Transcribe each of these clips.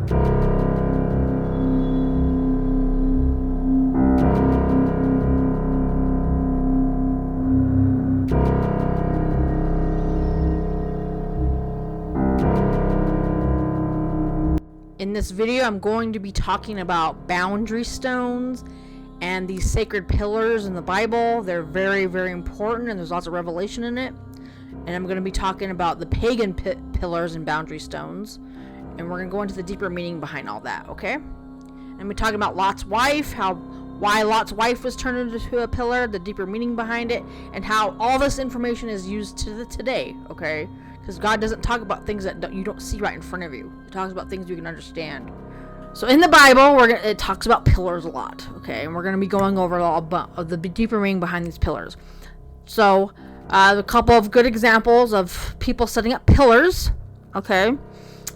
In this video, I'm going to be talking about boundary stones and these sacred pillars in the Bible. They're very, very important, and there's lots of revelation in it. And I'm going to be talking about the pagan pillars and boundary stones, and we're going to go into the deeper meaning behind all that, okay? And we're talking about Lot's wife, why Lot's wife was turned into a pillar, the deeper meaning behind it, and how all this information is used today, okay? Because God doesn't talk about things that you don't see right in front of you. He talks about things you can understand. So in the Bible, it talks about pillars a lot, okay? And we're going to be going over all of the deeper meaning behind these pillars. So, a couple of good examples of people setting up pillars, okay?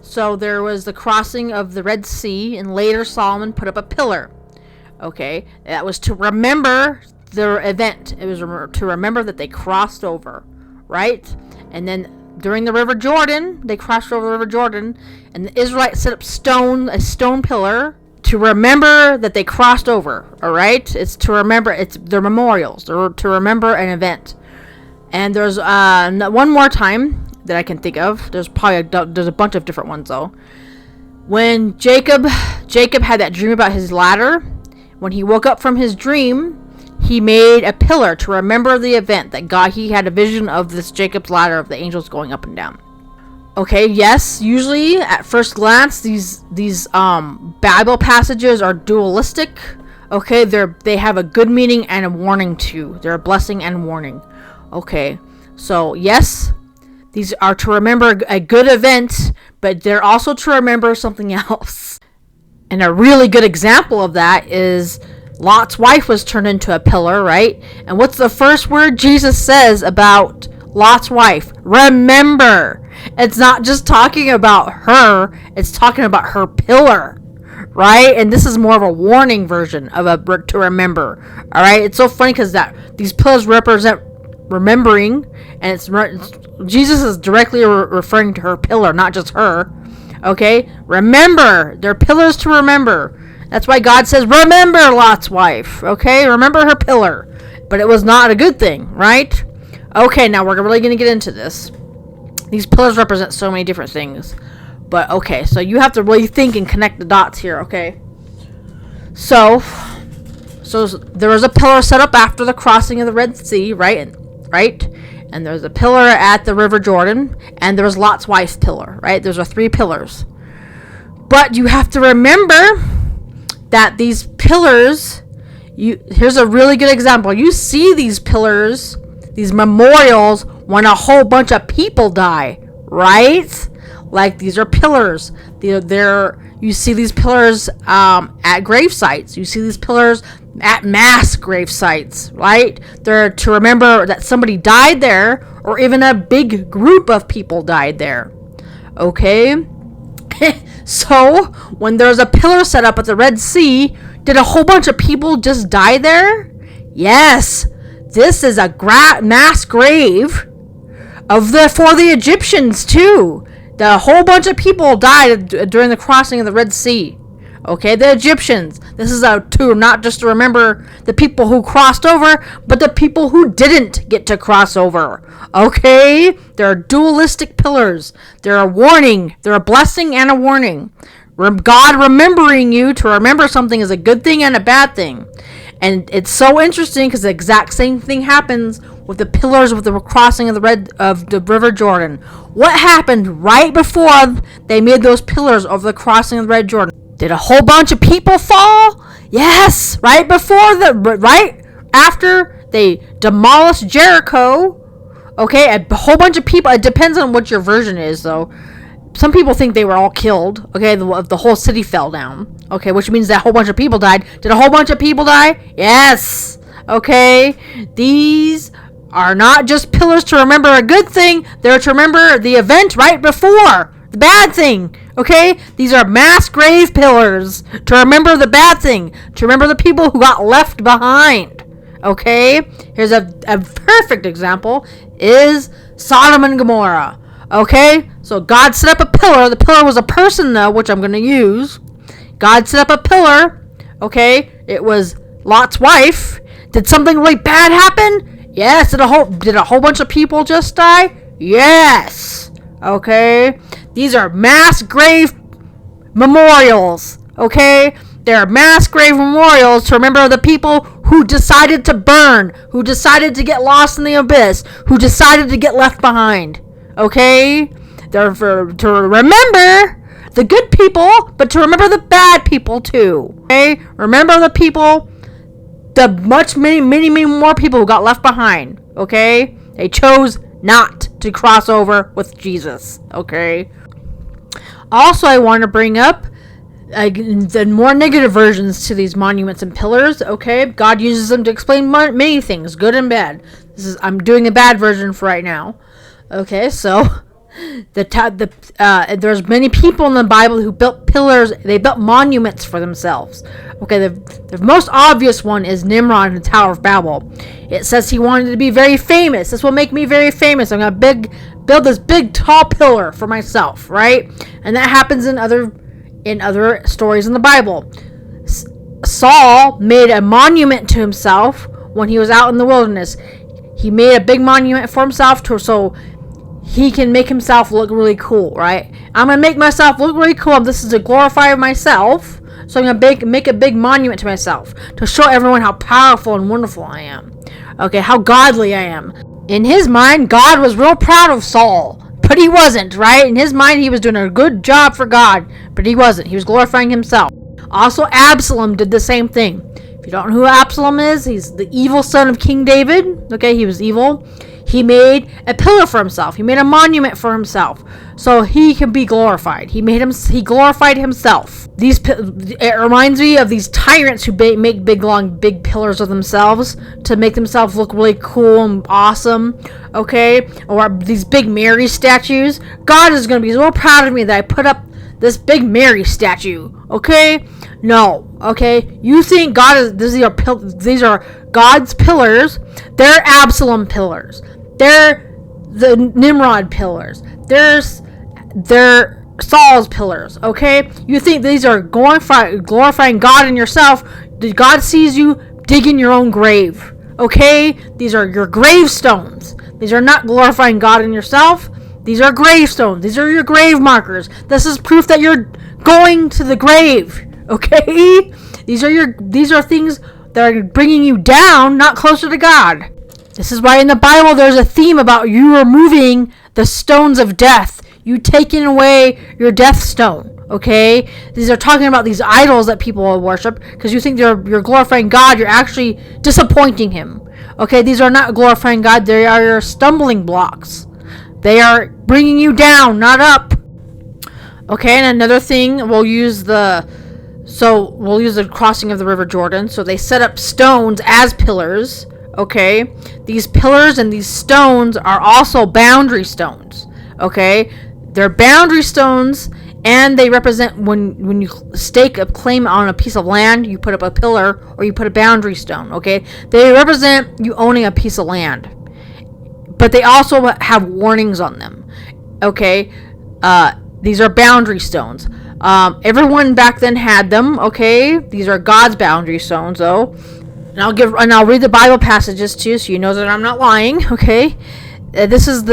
So there was the crossing of the Red Sea, and later Solomon put up a pillar, okay? That was to remember the event. It was to remember that they crossed over, right? And then during the River Jordan, they crossed over the River Jordan, and the Israelites set up a stone pillar to remember that they crossed over, all right? It's to remember, it's their memorials, to remember an event. And there's one more time that I can think of. There's a bunch of different ones, though. When Jacob had that dream about his ladder, when he woke up from his dream, he made a pillar to remember the event that he had a vision of this Jacob's ladder of the angels going up and down. Okay, yes, usually at first glance these Bible passages are dualistic. Okay, they have a good meaning and a warning too. They're a blessing and warning. Okay, so yes, these are to remember a good event, but they're also to remember something else. And a really good example of that is Lot's wife was turned into a pillar, right? And what's the first word Jesus says about Lot's wife? Remember. It's not just talking about her, it's talking about her pillar, right? And this is more of a warning version of to remember, all right? It's so funny because these pillars represent remembering, and Jesus is directly referring to her pillar, not just her, okay? Remember. They're pillars to remember. That's why God says, remember Lot's wife, okay? Remember her pillar. But it was not a good thing, right? Okay, now we're really going to get into this. These pillars represent so many different things. But, okay, so you have to really think and connect the dots here, okay? So there was a pillar set up after the crossing of the Red Sea, right? And there was a pillar at the River Jordan, and there was Lot's wife's pillar, right? Those are 3 pillars. But you have to remember that these pillars, here's a really good example. You see these pillars, these memorials, when a whole bunch of people die, right? Like, these are pillars. You see these pillars at grave sites. You see these pillars at mass grave sites, right? They're to remember that somebody died there, or even a big group of people died there, okay? So, when there's a pillar set up at the Red Sea, did a whole bunch of people just die there? Yes, this is a mass grave for the Egyptians too. The whole bunch of people died during the crossing of the Red Sea. Okay, the Egyptians. This is not just to remember the people who crossed over, but the people who didn't get to cross over. Okay, they're dualistic pillars. They're a warning. They're a blessing and a warning. God remembering you to remember something is a good thing and a bad thing. And it's so interesting because the exact same thing happens with the pillars with the crossing of the River Jordan. What happened right before they made those pillars over the crossing of the Red Jordan? Did a whole bunch of people fall? Yes, right after they demolished Jericho. Okay, a whole bunch of people. It depends on what your version is, though. Some people think they were all killed. Okay, the whole city fell down. Okay, which means that a whole bunch of people died. Did a whole bunch of people die? Yes. Okay, these are not just pillars to remember a good thing. They're to remember the event right before the bad thing. Okay, these are mass grave pillars to remember the bad thing, to remember the people who got left behind. Okay, here's a perfect example is Sodom and Gomorrah. Okay, so God set up a pillar. The pillar was a person, though, which I'm going to use. God set up a pillar. Okay, it was Lot's wife. Did something really bad happen? Yes. Did a whole bunch of people just die? Yes. Okay, these are mass grave memorials. Okay, they're mass grave memorials to remember the people who decided to burn, who decided to get lost in the abyss, who decided to get left behind. Okay, they're to remember the good people, but to remember the bad people too. Okay, remember the people, the many more people who got left behind. Okay, they chose not to cross over with Jesus. Okay. Also, I want to bring up the more negative versions to these monuments and pillars. Okay, God uses them to explain many things, good and bad. I'm doing a bad version for right now. Okay, so there's many people in the Bible who built pillars. They built monuments for themselves. Okay, the most obvious one is Nimrod in the Tower of Babel. It says he wanted to be very famous. This will make me very famous. I'm gonna build this big tall pillar for myself, right? And that happens in other stories in the Bible. Saul made a monument to himself when he was out in the wilderness. He made a big monument for himself so he can make himself look really cool, right? I'm going to make myself look really cool. This is to glorify myself. So I'm going to make a big monument to myself to show everyone how powerful and wonderful I am. Okay, how godly I am. In his mind, God was real proud of Saul, but he wasn't, right? In his mind, he was doing a good job for God, but he wasn't. He was glorifying himself. Also, Absalom did the same thing. If you don't know who Absalom is, he's the evil son of King David. Okay, he was evil. He made a pillar for himself. He made a monument for himself, so he can be glorified. He glorified himself. It reminds me of these tyrants who make big pillars of themselves to make themselves look really cool and awesome. Okay, or these big Mary statues. God is going to be so proud of me that I put up this big Mary statue. Okay, no. Okay, you think God is? These are God's pillars. They're Absalom pillars. They're the Nimrod pillars. They're Saul's pillars. Okay, you think these are glorifying God and yourself? God sees you digging your own grave. Okay, these are your gravestones. These are not glorifying God and yourself. These are gravestones. These are your grave markers. This is proof that you're going to the grave. Okay, these are things that are bringing you down, not closer to God. This is why in the Bible there's a theme about you removing the stones of death. You taking away your death stone. Okay, these are talking about these idols that people worship because you think you're glorifying God. You're actually disappointing Him. Okay, these are not glorifying God. They are your stumbling blocks. They are bringing you down, not up. Okay, and another thing, we'll use the crossing of the River Jordan. So they set up stones as pillars. Okay, these pillars and these stones are also boundary stones. Okay, they're boundary stones, and they represent when you stake a claim on a piece of land, you put up a pillar or you put a boundary stone. Okay, they represent you owning a piece of land, but they also have warnings on them. Okay, these are boundary stones. Everyone back then had them. Okay, these are God's boundary stones, though. And I'll read the Bible passages to you, so you know that I'm not lying. Okay, these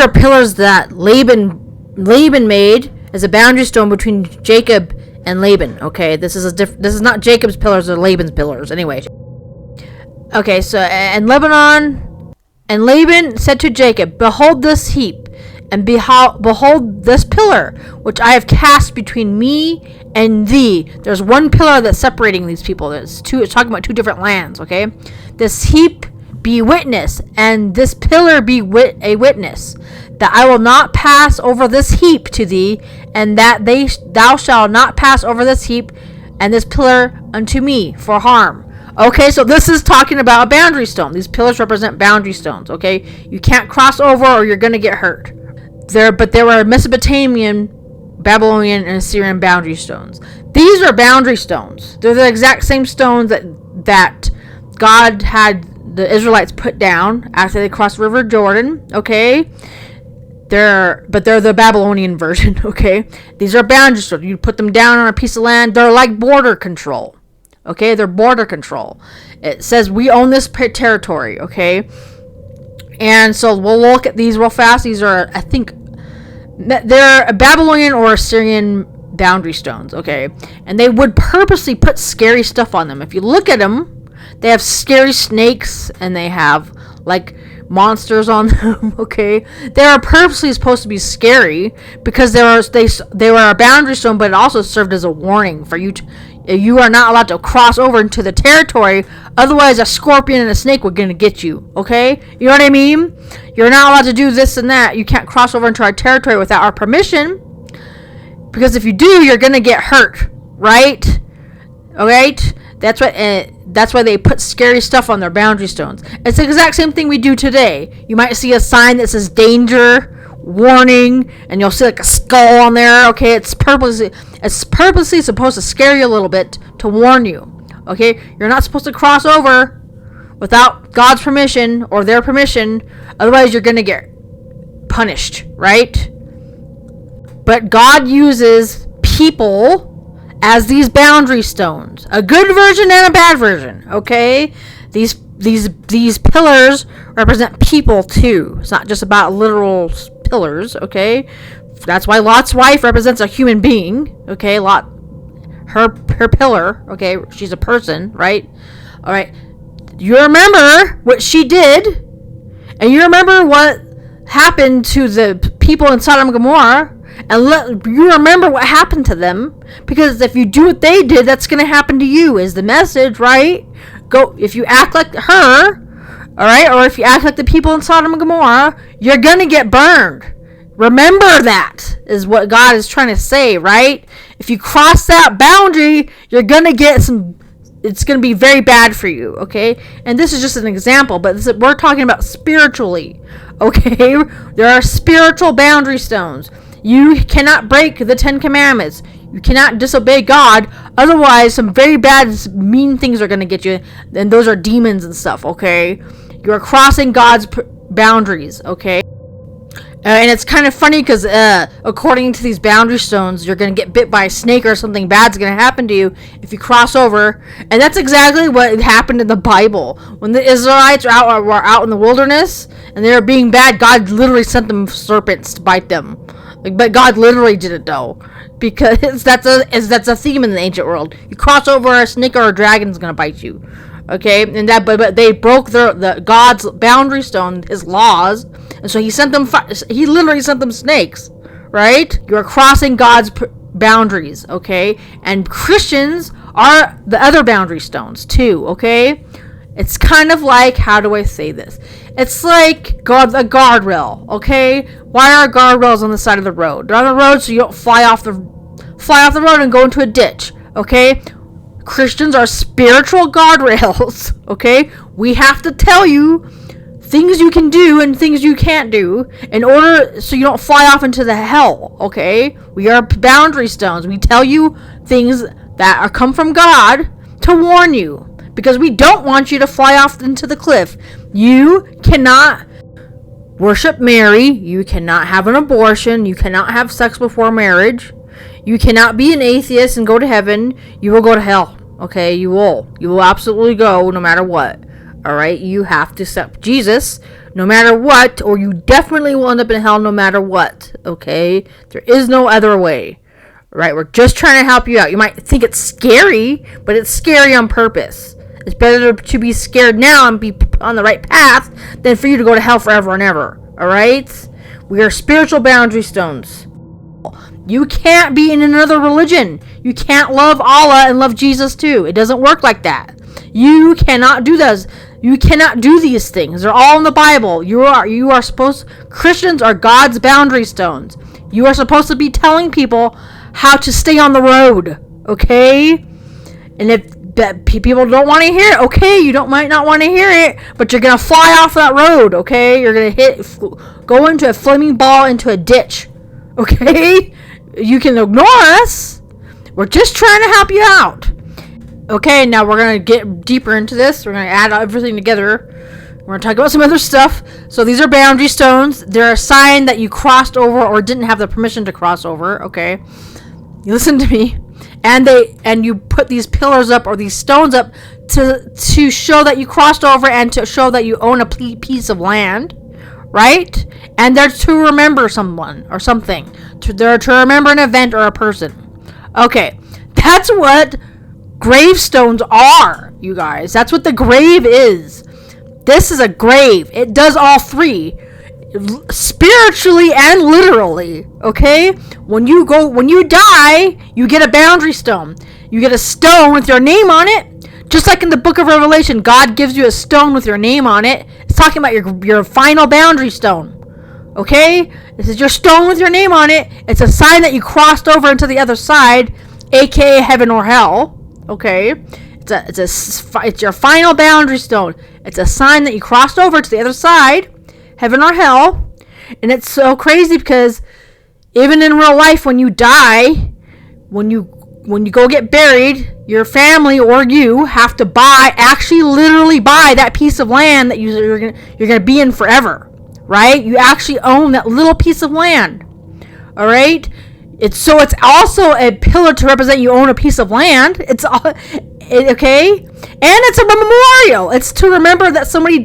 are pillars that Laban made as a boundary stone between Jacob and Laban. Okay, this is not Jacob's pillars, they're Laban's pillars. Anyway. Okay, so and Laban said to Jacob, "Behold this heap, and behold this pillar, which I have cast between me and thee." There's one pillar that's separating these people. It's talking about two different lands. Okay, this heap be witness, and this pillar be a witness, that I will not pass over this heap to thee, and that thou shalt not pass over this heap and this pillar unto me for harm. Okay, so this is talking about a boundary stone. These pillars represent boundary stones. Okay, you can't cross over or you're gonna get hurt. There were Mesopotamian, Babylonian, and Assyrian boundary stones. These are boundary stones. They're the exact same stones that God had the Israelites put down after they crossed the River Jordan. Okay, They're the Babylonian version, okay? These are boundary stones. You put them down on a piece of land. They're like border control, okay? They're border control. It says we own this territory, okay? And so we'll look at these real fast. These are, I think, they're a Babylonian or Assyrian boundary stones, okay? And they would purposely put scary stuff on them. If you look at them, they have scary snakes and they have like monsters on them, okay? They are purposely supposed to be scary because they were a boundary stone, but it also served as a warning for you to, you are not allowed to cross over into the territory, otherwise a scorpion and a snake were going to get you, okay? You know what I mean? You're not allowed to do this and that. You can't cross over into our territory without our permission, because if you do, you're going to get hurt, right? Alright? That's why they put scary stuff on their boundary stones. It's the exact same thing we do today. You might see a sign that says danger, warning, and you'll see like a skull on there. Okay, it's purposely supposed to scare you a little bit to warn you. Okay, you're not supposed to cross over without God's permission or their permission. Otherwise, you're gonna get punished, right? But God uses people as these boundary stones, a good version and a bad version, okay? These pillars represent people too. It's not just about literal pillars, okay? That's why Lot's wife represents a human being, okay? Her pillar, okay? She's a person, right? All right. You remember what she did, and you remember what happened to the people in Sodom and Gomorrah. And you remember what happened to them, because if you do what they did, that's going to happen to you, is the message, right? If you act like her, all right, or if you act like the people in Sodom and Gomorrah, you're going to get burned. Remember that is what God is trying to say, right? If you cross that boundary, you're going to get it's going to be very bad for you, okay? And this is just an example, but we're talking about spiritually, okay? There are spiritual boundary stones. You cannot break the 10 Commandments. You cannot disobey God. Otherwise, some very bad, mean things are going to get you. And those are demons and stuff, okay? You are crossing God's boundaries, okay? And it's kind of funny because according to these boundary stones, you're going to get bit by a snake or something bad's going to happen to you if you cross over. And that's exactly what happened in the Bible. When the Israelites were out in the wilderness and they were being bad, God literally sent them serpents to bite them. But God literally did it though, because that's a theme in the ancient world. You cross over, a snake or a dragon's gonna bite you, okay? And but they broke the God's boundary stone, his laws, and so he literally sent them snakes, right? You are crossing God's boundaries, okay? And Christians are the other boundary stones too, okay? It's kind of like, how do I say this? It's like a guardrail, okay? Why are guardrails on the side of the road? They're on the road so you don't fly off the road and go into a ditch, okay? Christians are spiritual guardrails, okay? We have to tell you things you can do and things you can't do in order so you don't fly off into the hell, okay? We are boundary stones. We tell you things that come from God to warn you, because we don't want you to fly off into the cliff. You cannot worship Mary. You cannot have an abortion. You cannot have sex before marriage. You cannot be an atheist and go to heaven. You will go to hell. Okay, you will. You will absolutely go no matter what. Alright, you have to accept Jesus no matter what, or you definitely will end up in hell no matter what. Okay, there is no other way. Right, we're just trying to help you out. You might think it's scary, but it's scary on purpose. It's better to be scared now and be on the right path than for you to go to hell forever and ever. Alright? We are spiritual boundary stones. You can't be in another religion. You can't love Allah and love Jesus too. It doesn't work like that. You cannot do this. You cannot do these things. They're all in the Bible. Christians are God's boundary stones. You are supposed to be telling people how to stay on the road. Okay? And if people don't want to hear it, okay, might not want to hear it, but you're gonna fly off that road, okay? You're gonna go into a flaming ball into a ditch, okay? You can ignore us. We're just trying to help you out. Okay, now we're gonna get deeper into this. We're gonna add everything together. We're going to talk about some other stuff. So these are boundary stones. They're a sign that you crossed over or didn't have the permission to cross over, okay? You listen to me. And you put these pillars up or these stones up to show that you crossed over and to show that you own a piece of land, right? And they're to remember someone or something. They're to remember an event or a person. Okay, that's what gravestones are, you guys. That's what the grave is. This is a grave. It does all three. Spiritually and literally, okay? When you die, you get a boundary stone. You get a stone with your name on it. Just like in the book of Revelation, God gives you a stone with your name on it. It's talking about your final boundary stone. Okay? This is your stone with your name on it. It's a sign that you crossed over into the other side, aka heaven or hell. Okay? It's your final boundary stone. It's a sign that you crossed over to the other side, heaven or hell. And it's so crazy because even in real life, when you die, when you go get buried, your family or you have to actually literally buy that piece of land that you're gonna be in forever, right? You actually own that little piece of land. All right. It's also a pillar to represent you own a piece of land. Okay, and it's a memorial. It's to remember that somebody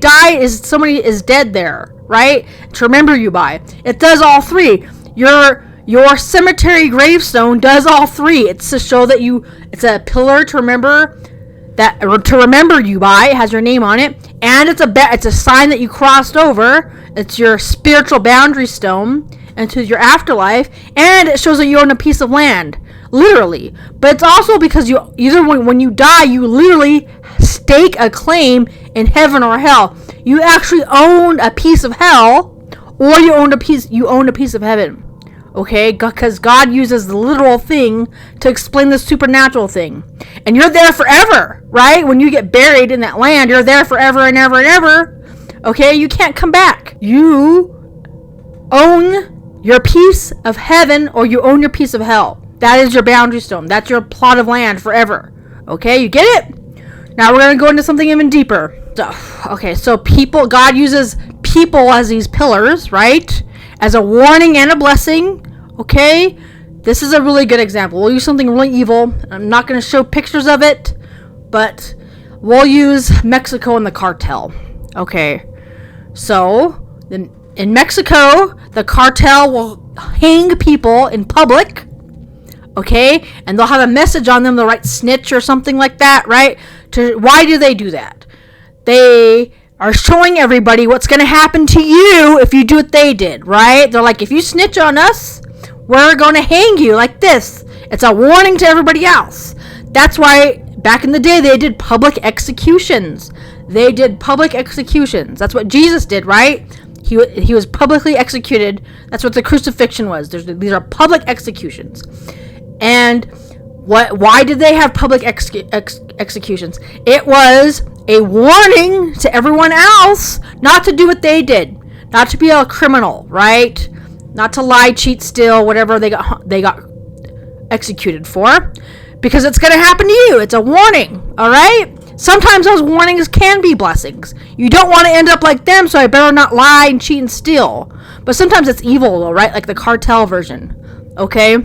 is dead there, right? To remember you by. It does all three. Your cemetery gravestone does all three. It's to show that it's a pillar to remember you by. It has your name on it, and it's a sign that you crossed over. It's your spiritual boundary stone into your afterlife, and it shows that you own a piece of land, literally. But it's also because when you die, you literally stake a claim in heaven or hell. You actually own a piece of hell, or you own a piece of heaven. Okay, because God uses the literal thing to explain the supernatural thing. And you're there forever, right? When you get buried in that land, you're there forever and ever and ever. Okay, you can't come back. You own your piece of heaven or you own your piece of hell. That is your boundary stone. That's your plot of land forever. Okay, you get it? Now we're going to go into something even deeper. So God uses people as these pillars, right? As a warning and a blessing. Okay, this is a really good example. We'll use something really evil. I'm not going to show pictures of it, but we'll use Mexico and the cartel. Okay, so in Mexico, the cartel will hang people in public. Okay, and they'll have a message on them. They'll write snitch or something like that, right? Why do they do that? They are showing everybody what's going to happen to you if you do what they did, right? They're like, if you snitch on us, we're going to hang you like this. It's a warning to everybody else. That's why back in the day they did public executions. That's what Jesus did, right? He was publicly executed. That's what the crucifixion was. These are public executions. And why did they have public executions? It was a warning to everyone else not to do what they did, not to be a criminal, right? Not to lie, cheat, steal, whatever they got executed for, because it's going to happen to you. It's a warning, all right? Sometimes those warnings can be blessings. You don't want to end up like them, so I better not lie and cheat and steal. But sometimes it's evil, though, right? Like the cartel version, okay?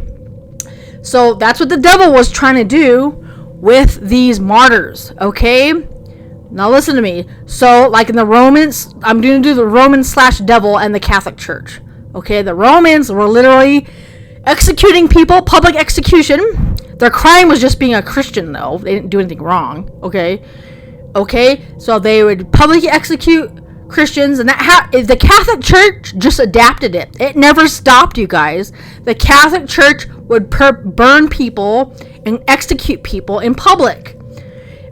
So that's what the devil was trying to do with these martyrs, okay? Now listen to me. So like in the Romans, I'm going to do the Roman/devil and the Catholic Church. Okay, the Romans were literally executing people, public execution. Their crime was just being a Christian, though. They didn't do anything wrong, okay? So they would publicly execute Christians, and the Catholic Church just adapted it. It never stopped, you guys. The Catholic Church would burn people and execute people in public.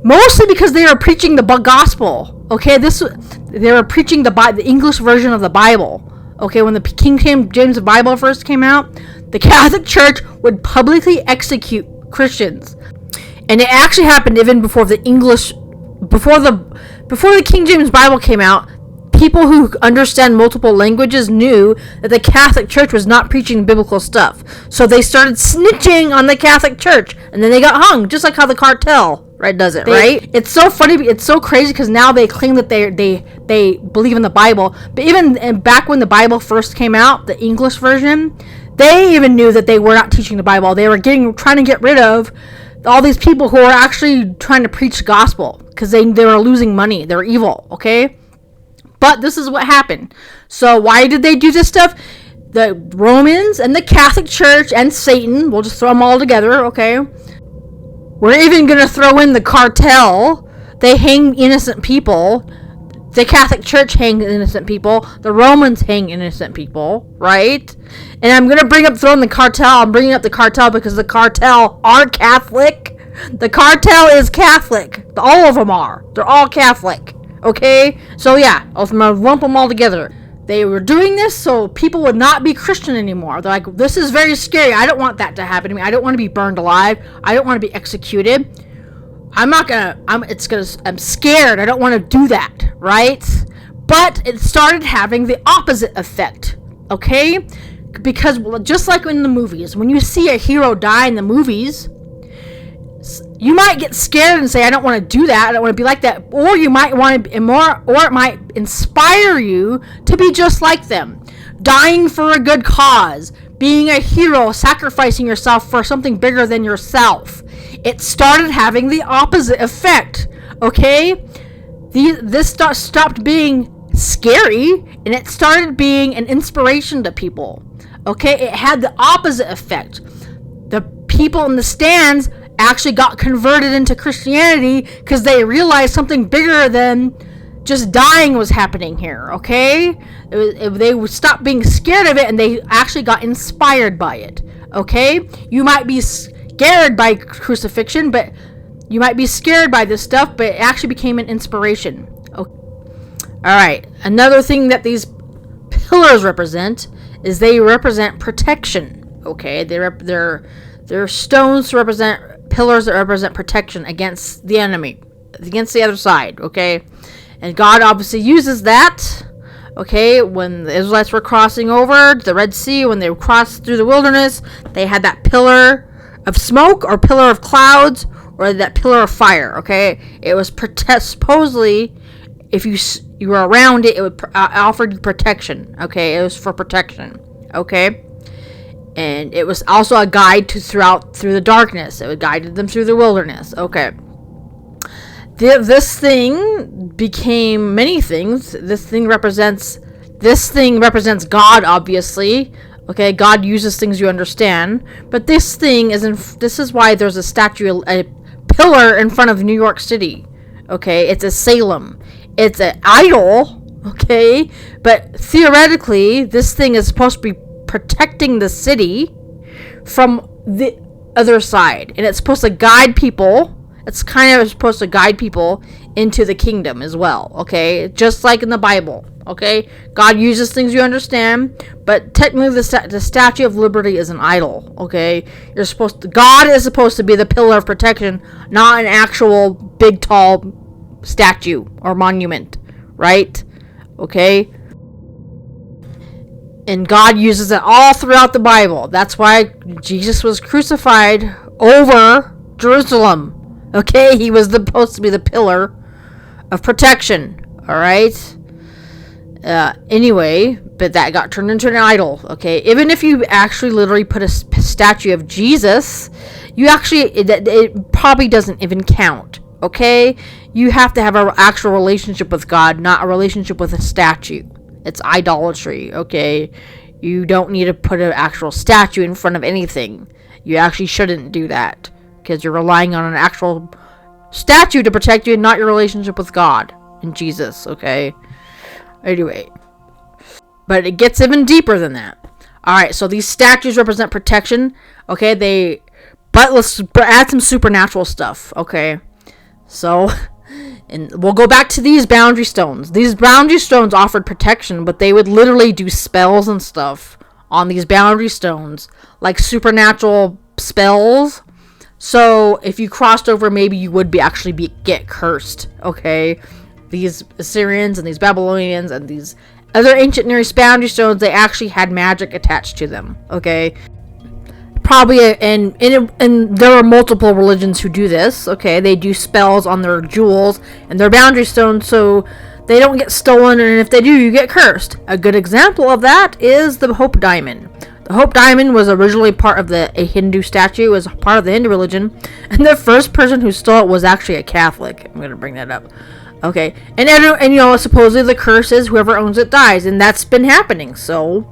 Mostly because they were preaching the gospel, okay? They were preaching the English version of the Bible. Okay, when the King James Bible first came out, the Catholic Church would publicly execute Christians. And it actually happened even before the King James Bible came out. People who understand multiple languages knew that the Catholic Church was not preaching biblical stuff. So they started snitching on the Catholic Church, and then they got hung, just like how the cartel, right? Does it, right? It's so funny. It's so crazy because now they claim that they believe in the Bible. But even back when the Bible first came out, the English version, they even knew that they were not teaching the Bible. They were trying to get rid of all these people who are actually trying to preach the gospel because they were losing money. They were evil, okay? But this is what happened. So why did they do this stuff? The Romans and the Catholic Church and Satan, we'll just throw them all together, okay? We're even going to throw in the cartel. They hang innocent people. The Catholic Church hangs innocent people. The Romans hang innocent people, right? And I'm going to throw in the cartel. I'm bringing up the cartel because the cartel are Catholic. The cartel is Catholic. All of them are. They're all Catholic, okay? So yeah, I'm going to lump them all together. They were doing this so people would not be Christian anymore. They're like, this is very scary. I don't want that to happen to me. I don't want to be burned alive. I don't want to be executed. I'm scared. I don't want to do that, right? But it started having the opposite effect, okay? Because just like in the movies, when you see a hero die in the movies, you might get scared and say, I don't want to do that. I don't want to be like that. Or you might want to be more, or it might inspire you to be just like them. Dying for a good cause. Being a hero, sacrificing yourself for something bigger than yourself. It started having the opposite effect. Okay? This stopped being scary, and it started being an inspiration to people. Okay? It had the opposite effect. The people in the stands actually got converted into Christianity because they realized something bigger than just dying was happening here, okay? They would stop being scared of it and they actually got inspired by it, okay? You might be scared by crucifixion, but you might be scared by this stuff, but it actually became an inspiration. Okay. Alright, another thing that these pillars represent is they represent protection, okay? They're stones to represent pillars that represent protection against the enemy, against the other side, okay? And God obviously uses that, okay? When the Israelites were crossing over the Red Sea, when they crossed through the wilderness, they had that pillar of smoke or pillar of clouds or that pillar of fire, okay? It was supposedly, if you were around it, it would offered protection, okay? It was for protection, okay? And it was also a guide through the darkness. It guided them through the wilderness. Okay. This thing became many things. This thing represents God, obviously. Okay, God uses things you understand. But this is why there's a pillar in front of New York City. Okay, it's a Salem. It's an idol. Okay, but theoretically, this thing is supposed to be protecting the city from the other side, and it's supposed to guide people. It's kind of supposed to guide people into the kingdom as well, okay? Just like in the Bible, okay? God uses things you understand, but technically the Statue of Liberty is an idol, okay? God is supposed to be the pillar of protection, not an actual big tall statue or monument, right? Okay? And God uses it all throughout the Bible. That's why Jesus was crucified over Jerusalem. Okay? He was supposed to be the pillar of protection. Alright? Anyway, but that got turned into an idol. Okay? Even if you actually literally put a statue of Jesus, it probably doesn't even count. Okay? You have to have an actual relationship with God, not a relationship with a statue. It's idolatry, okay? You don't need to put an actual statue in front of anything. You actually shouldn't do that. Because you're relying on an actual statue to protect you and not your relationship with God and Jesus, okay? Anyway. But it gets even deeper than that. Alright, so these statues represent protection, okay? But let's add some supernatural stuff, okay? So... And we'll go back to these Boundary Stones. These Boundary Stones offered protection, but they would literally do spells and stuff on these Boundary Stones. Like supernatural spells. So, if you crossed over, maybe you would get cursed. Okay? These Assyrians and these Babylonians and these other ancient Near East Boundary Stones, they actually had magic attached to them. Okay? probably, and there are multiple religions who do this, okay? They do spells on their jewels and their boundary stones so they don't get stolen, and if they do, you get cursed. A good example of that is the Hope Diamond. The Hope Diamond was originally part of a Hindu statue. It was part of the Hindu religion, and the first person who stole it was actually a Catholic. I'm gonna bring that up. Okay, and supposedly the curse is whoever owns it dies, and that's been happening. So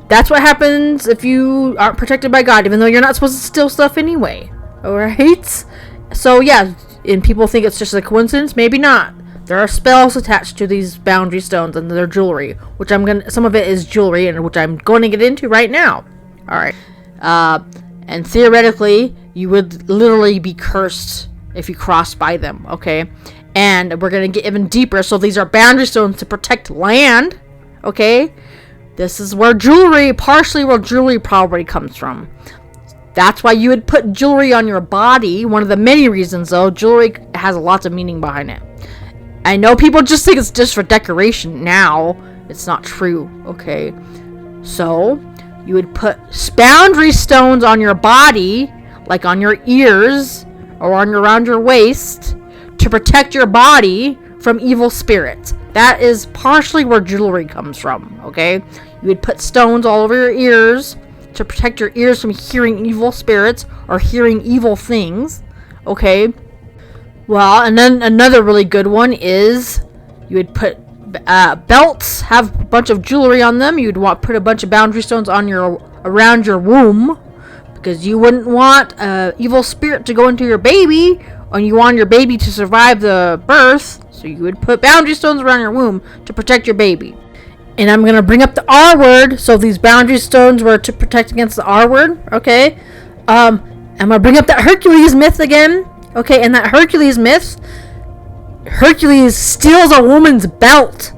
that's what happens if you aren't protected by God, even though you're not supposed to steal stuff anyway. Alright? So yeah, and people think it's just a coincidence. Maybe not. There are spells attached to these boundary stones and their jewelry, which some of it is jewelry, and which I'm going to get into right now. Alright. And theoretically, you would literally be cursed if you crossed by them, okay? And we're going to get even deeper. So these are boundary stones to protect land, okay? This is partially where jewelry probably comes from. That's why you would put jewelry on your body. One of the many reasons, though, jewelry has lots of meaning behind it. I know people just think it's just for decoration now. It's not true, okay? So, you would put boundary stones on your body, like on your ears, or around your waist, to protect your body from evil spirits. That is partially where jewelry comes from, okay? You would put stones all over your ears to protect your ears from hearing evil spirits or hearing evil things, okay? Well, and then another really good one is you would put belts, have a bunch of jewelry on them. You'd put a bunch of boundary stones on around your womb, because you wouldn't want evil spirit to go into your baby, or you want your baby to survive the birth. So you would put boundary stones around your womb to protect your baby. And I'm going to bring up the R word. So these boundary stones were to protect against the R word, okay? I'm going to bring up that Hercules myth again. Okay, and that Hercules myth, Hercules steals a woman's belt.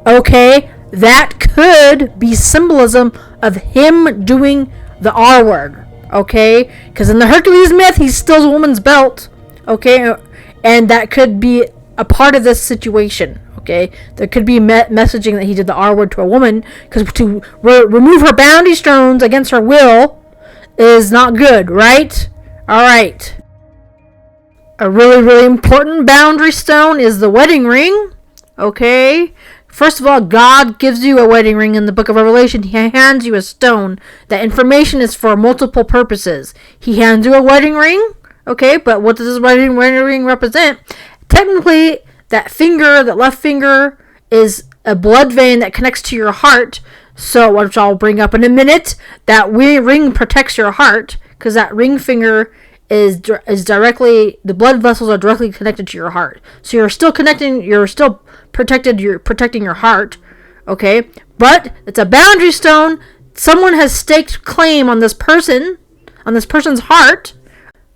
Okay, that could be symbolism of him doing the R word. Okay, because in the Hercules myth, he steals a woman's belt. Okay, and that could be a part of this situation. Okay, there could be messaging that he did the R word to a woman, because to remove her boundary stones against her will is not good, right? All right. A really, really important boundary stone is the wedding ring. Okay? First of all, God gives you a wedding ring in the book of Revelation. He hands you a stone. That information is for multiple purposes. He hands you a wedding ring. Okay? But what does this wedding ring represent? Technically, that left finger, is a blood vein that connects to your heart. So, which I'll bring up in a minute, that ring protects your heart, because that ring finger is directly, the blood vessels are directly connected to your heart. So you're still protecting your heart, okay? But it's a boundary stone. Someone has staked claim on this person's heart.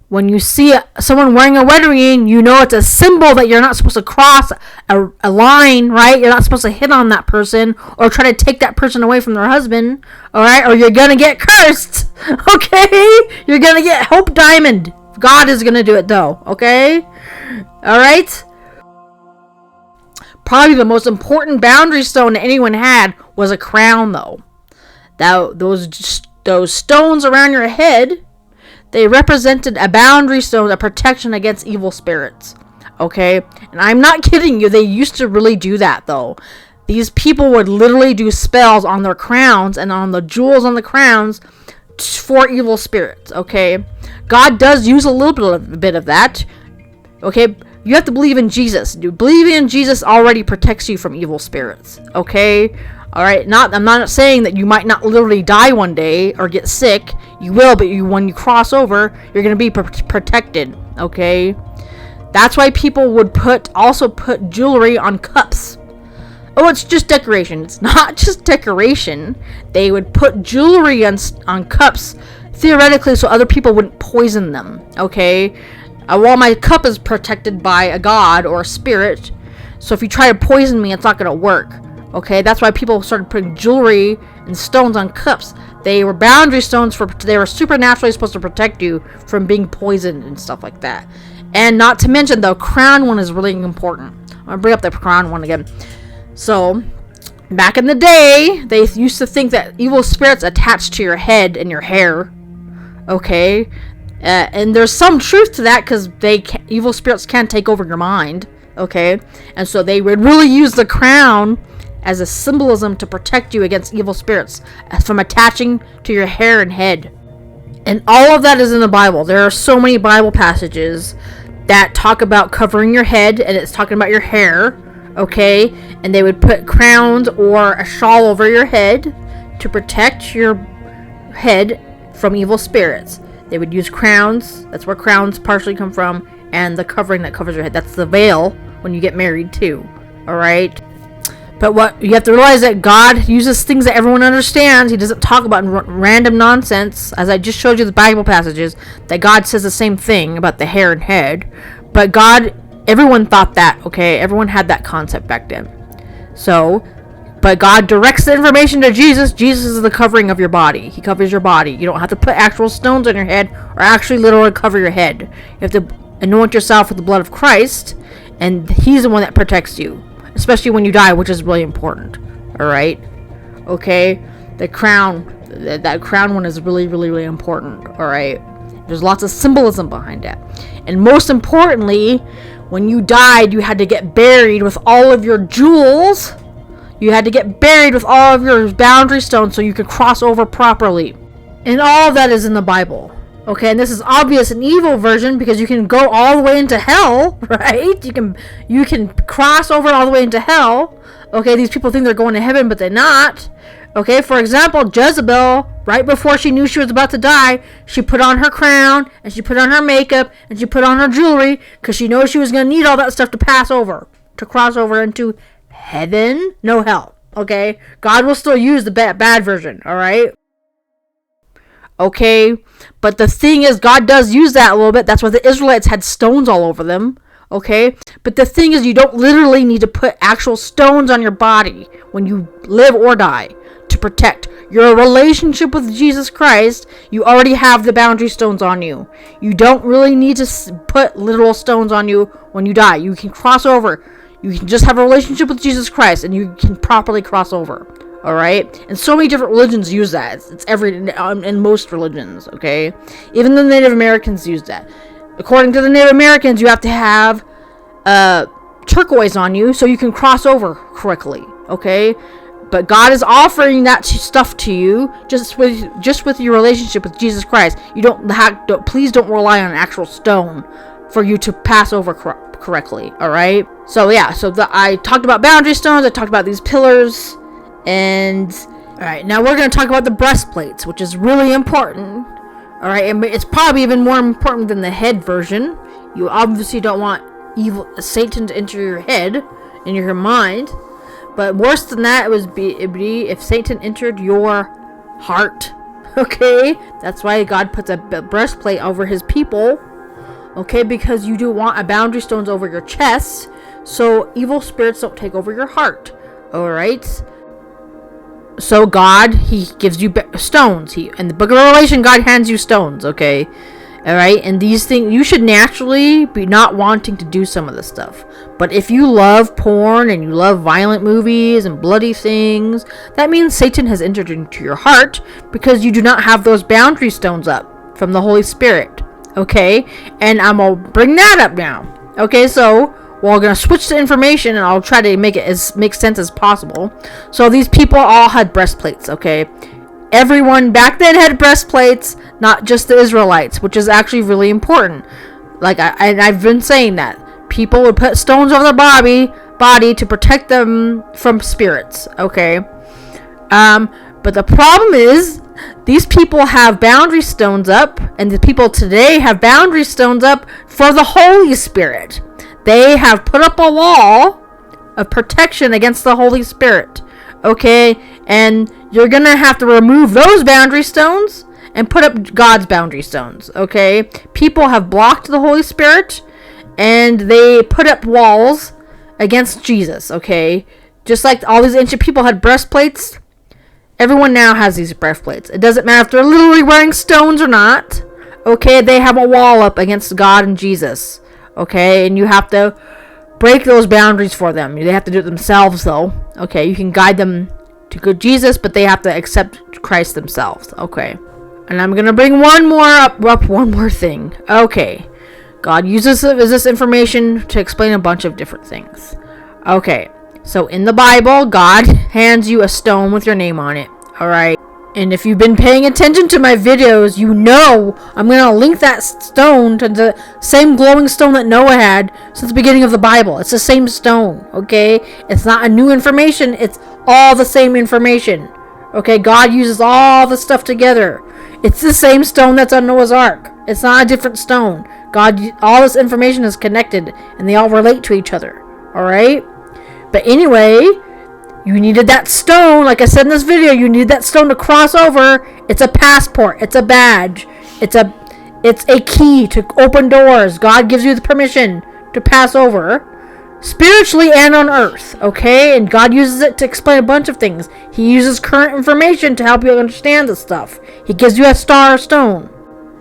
When you see someone wearing a wedding ring, you know it's a symbol that you're not supposed to cross a line, right? You're not supposed to hit on that person or try to take that person away from their husband, all right? Or you're going to get cursed, okay? You're going to get Hope Diamond. God is going to do it, though, okay? All right? Probably the most important boundary stone that anyone had was a crown, though. Those stones around your head, they represented a boundary stone, a protection against evil spirits. Okay? And I'm not kidding you. They used to really do that, though. These people would literally do spells on their crowns and on the jewels on the crowns for evil spirits. Okay? God does use a little bit of that. Okay? You have to believe in Jesus. Believing in Jesus already protects you from evil spirits. Okay? Alright? I'm not saying that you might not literally die one day or get sick. You will, but when you cross over, you're going to be protected, okay? That's why people would also put jewelry on cups. Oh, it's just decoration. It's not just decoration. They would put jewelry on cups, theoretically, so other people wouldn't poison them, okay? While my cup is protected by a god or a spirit, so if you try to poison me, it's not going to work, okay? That's why people started putting jewelry and stones on cups. They were boundary stones they were supernaturally supposed to protect you from being poisoned and stuff like that. And not to mention, the crown one is really important. I'm going to bring up the crown one again. So, back in the day, they used to think that evil spirits attached to your head and your hair. Okay, and there's some truth to that, because evil spirits can take over your mind. Okay, and so they would really use the crown as a symbolism to protect you against evil spirits from attaching to your hair and head. And all of that is in the Bible. There are so many Bible passages that talk about covering your head, and it's talking about your hair. Okay, and they would put crowns or a shawl over your head to protect your head from evil spirits. They would use crowns. That's where crowns partially come from, and the covering that covers your head. That's the veil when you get married too. All right. But what you have to realize, that God uses things that everyone understands. He doesn't talk about random nonsense. As I just showed you the Bible passages, that God says the same thing about the hair and head. But everyone thought that, okay? Everyone had that concept back then. But God directs the information to Jesus. Jesus is the covering of your body. He covers your body. You don't have to put actual stones on your head or actually literally cover your head. You have to anoint yourself with the blood of Christ, and He's the one that protects you. Especially when you die, which is really important. Alright? Okay? The crown. That crown one is really, really, really important. Alright? There's lots of symbolism behind that. And most importantly, when you died, you had to get buried with all of your jewels. You had to get buried with all of your boundary stones so you could cross over properly. And all of that is in the Bible. Okay, and this is obvious an evil version, because you can go all the way into hell, right? You can cross over all the way into hell. Okay, these people think they're going to heaven, but they're not. Okay, for example, Jezebel, right before she knew she was about to die, she put on her crown, and she put on her makeup, and she put on her jewelry, because she knows she was going to need all that stuff to cross over into heaven, no hell. Okay, God will still use the bad version, alright? Okay, but the thing is, God does use that a little bit. That's why the Israelites had stones all over them. Okay, but the thing is, you don't literally need to put actual stones on your body when you live or die to protect your relationship with Jesus Christ. You already have the boundary stones on you. You don't really need to put literal stones on you when you die. You can cross over. You can just have a relationship with Jesus Christ, and you can properly cross over. Alright? And so many different religions use that. It's in most religions, okay? Even the Native Americans use that. According to the Native Americans, you have to have turquoise on you so you can cross over correctly, okay? But God is offering that stuff to you just with your relationship with Jesus Christ. Please don't rely on an actual stone for you to pass over correctly, alright? So yeah, I talked about boundary stones, I talked about these pillars. And alright, now we're going to talk about the breastplates, which is really important. Alright, and it's probably even more important than the head version. You obviously don't want Satan to enter your head and your mind. But worse than that, it'd be if Satan entered your heart. Okay? That's why God puts a breastplate over His people. Okay? Because you do want a boundary stones over your chest, so evil spirits don't take over your heart. Alright? So God, He gives you stones. In the book of Revelation, God hands you stones, okay? Alright? And these things, you should naturally be not wanting to do some of this stuff. But if you love porn and you love violent movies and bloody things, that means Satan has entered into your heart because you do not have those boundary stones up from the Holy Spirit. Okay? And I'm going to bring that up now. Okay, so we're going to switch to information, and I'll try to make it make sense as possible. So these people all had breastplates, okay? Everyone back then had breastplates, not just the Israelites, which is actually really important. I've been saying that. People would put stones over their body to protect them from spirits, okay? But the problem is, these people have boundary stones up, and the people today have boundary stones up for the Holy Spirit. They have put up a wall of protection against the Holy Spirit. Okay? And you're going to have to remove those boundary stones and put up God's boundary stones. Okay? People have blocked the Holy Spirit, and they put up walls against Jesus. Okay? Just like all these ancient people had breastplates, everyone now has these breastplates. It doesn't matter if they're literally wearing stones or not. Okay? They have a wall up against God and Jesus. Okay, and you have to break those boundaries for them. They have to do it themselves, though. Okay, you can guide them to good Jesus, but they have to accept Christ themselves. Okay. And I'm gonna bring one more thing. Okay. God uses this information to explain a bunch of different things. Okay. So in the Bible, God hands you a stone with your name on it. Alright. And if you've been paying attention to my videos, you know I'm going to link that stone to the same glowing stone that Noah had since the beginning of the Bible. It's the same stone, okay? It's not a new information. It's all the same information, okay? God uses all the stuff together. It's the same stone that's on Noah's Ark. It's not a different stone. All this information is connected, and they all relate to each other, all right? But anyway, you needed that stone, like I said in this video, you need that stone to cross over. It's a passport. It's a badge. It's a key to open doors. God gives you the permission to pass over, spiritually and on earth, okay? And God uses it to explain a bunch of things. He uses current information to help you understand the stuff. He gives you a star stone.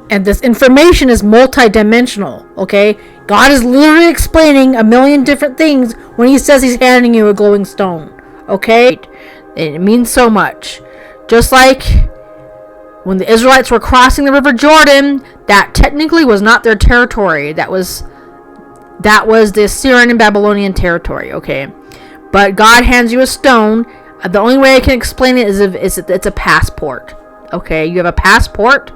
And this information is multi-dimensional, okay? God is literally explaining a million different things when he says he's handing you a glowing stone. Okay? It means so much. Just like when the Israelites were crossing the River Jordan, that technically was not their territory. That was the Assyrian and Babylonian territory, okay? But God hands you a stone. The only way I can explain it is if it's a passport. Okay? You have a passport.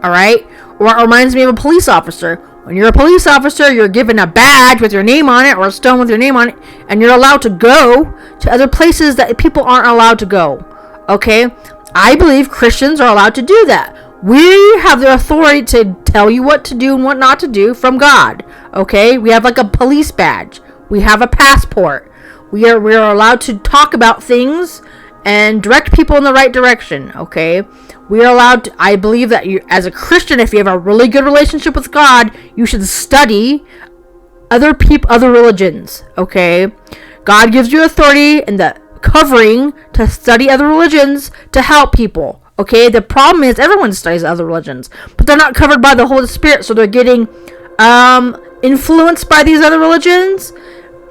Alright? Or it reminds me of a police officer. When you're a police officer, you're given a badge with your name on it or a stone with your name on it, and you're allowed to go to other places that people aren't allowed to go. Okay? I believe Christians are allowed to do that. We have the authority to tell you what to do and what not to do from God. Okay? We have like a police badge. We have a passport. We are allowed to talk about things and direct people in the right direction. Okay? We are allowed to, I believe that you, as a Christian, if you have a really good relationship with God, you should study other religions, okay? God gives you authority and the covering to study other religions to help people, okay? The problem is everyone studies other religions, but they're not covered by the Holy Spirit, so they're getting influenced by these other religions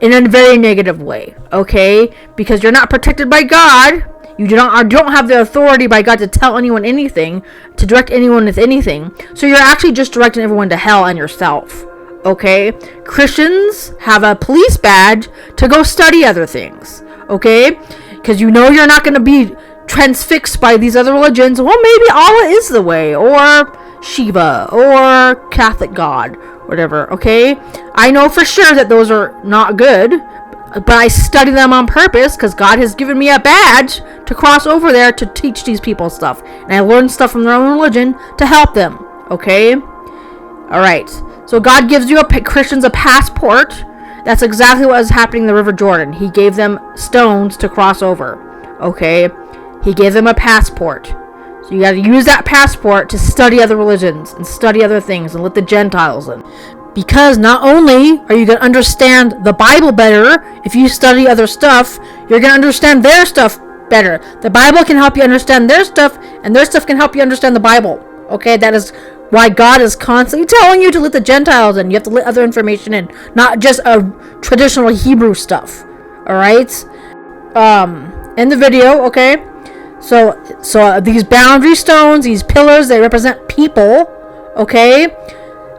in a very negative way, okay? Because you're not protected by God. You don't have the authority by God to tell anyone anything, to direct anyone with anything. So you're actually just directing everyone to hell and yourself. Okay? Christians have a police badge to go study other things. Okay? Because you know you're not going to be transfixed by these other religions. Well, maybe Allah is the way, or Shiva, or Catholic God, whatever. Okay? I know for sure that those are not good, but I study them on purpose because God has given me a badge to cross over there to teach these people stuff. And I learn stuff from their own religion to help them. Okay? Alright. So God gives you Christians a passport. That's exactly what was happening in the River Jordan. He gave them stones to cross over. Okay? He gave them a passport. So you got to use that passport to study other religions and study other things and let the Gentiles in. Because not only are you going to understand the Bible better, if you study other stuff, you're going to understand their stuff better. The Bible can help you understand their stuff, and their stuff can help you understand the Bible. Okay, that is why God is constantly telling you to let the Gentiles in. You have to let other information in, not just traditional Hebrew stuff. Alright? In the video, okay? So these boundary stones, these pillars, they represent people. Okay?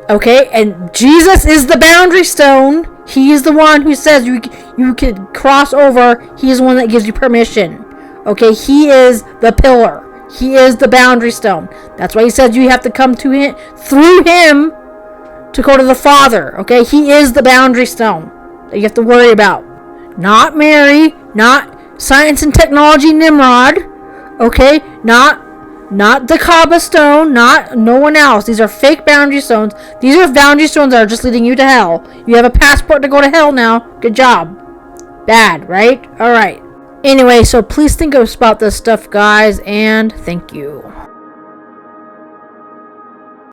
Okay, and Jesus is the boundary stone. He is the one who says you can cross over. He is the one that gives you permission. Okay, he is the pillar. He is the boundary stone. That's why he says you have to come to him through him to go to the Father. Okay, he is the boundary stone that you have to worry about. Not Mary, not science and technology Nimrod. Okay, not the Kaaba stone, no one else. These are fake boundary stones. These are boundary stones that are just leading you to hell. You have a passport to go to hell now. Good job. Bad, right? Alright. Anyway, so please think about this stuff, guys, and thank you.